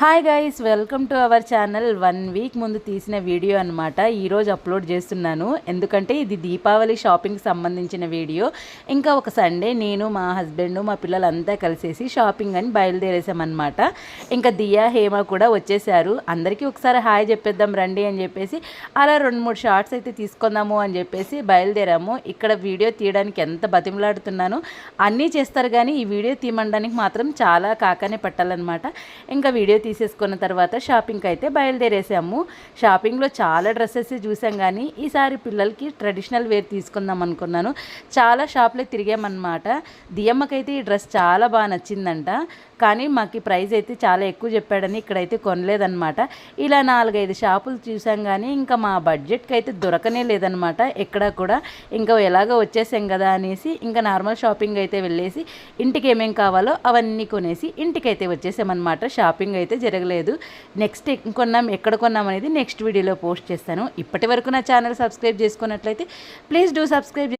Hi guys, welcome to our channel. 1 week ముందు తీసిన video అనమాట ఈరోజు అప్లోడ్ చేస్తున్నాను. ఎందుకంటే ఇది దీపావళి షాపింగ్కి సంబంధించిన వీడియో. ఇంకా ఒక సండే నేను మా హస్బెండ్ మా పిల్లలంతా కలిసేసి షాపింగ్ అని బయలుదేరేసామన్నమాట. ఇంకా దియా హేమ కూడా వచ్చేసారు. అందరికీ ఒకసారి హాయ్ చెప్పేద్దాం రండి అని చెప్పేసి అలా 2-3 షార్ట్స్ అయితే తీసుకుందాము అని చెప్పేసి బయలుదేరాము. ఇక్కడ వీడియో తీయడానికి ఎంత బతిమలాడుతున్నాను. అన్నీ చేస్తారు కానీ ఈ వీడియో తీయమనడానికి మాత్రం చాలా కాకనే పట్టాలన్నమాట. ఇంకా వీడియో తీసేసుకున్న తర్వాత షాపింగ్కి అయితే బయలుదేరేసాము. షాపింగ్లో చాలా డ్రెస్సెస్ చూసాం కానీ ఈసారి పిల్లలకి ట్రెడిషనల్ వేర్ తీసుకుందాం అనుకున్నాను. చాలా షాప్లో తిరిగామన్నమాట. దియమ్మకైతే ఈ డ్రెస్ చాలా బాగా నచ్చిందంట. కానీ మాకు ప్రైస్ అయితే చాలా ఎక్కువ చెప్పాడని ఇక్కడైతే కొనలేదన్నమాట. ఇలా 4-5 షాపులు చూసాం కానీ ఇంకా మా బడ్జెట్కి అయితే దొరకనే లేదనమాట ఎక్కడ కూడా. ఇంకా ఎలాగో వచ్చేసాం కదా అనేసి ఇంకా నార్మల్ షాపింగ్ అయితే వెళ్ళేసి ఇంటికి ఏమేం కావాలో అవన్నీ కొనేసి ఇంటికైతే వచ్చేసామన్నమాట. షాపింగ్ అయితే జరగలేదు. నెక్స్ట్ కొన్నాం, ఎక్కడ కొన్నాం అనేది నెక్స్ట్ వీడియోలో పోస్ట్ చేస్తాను. ఇప్పటి వరకు నా ఛానల్ సబ్స్క్రైబ్ చేసుకున్నట్లయితే ప్లీజ్ డూ సబ్స్క్రైబ్.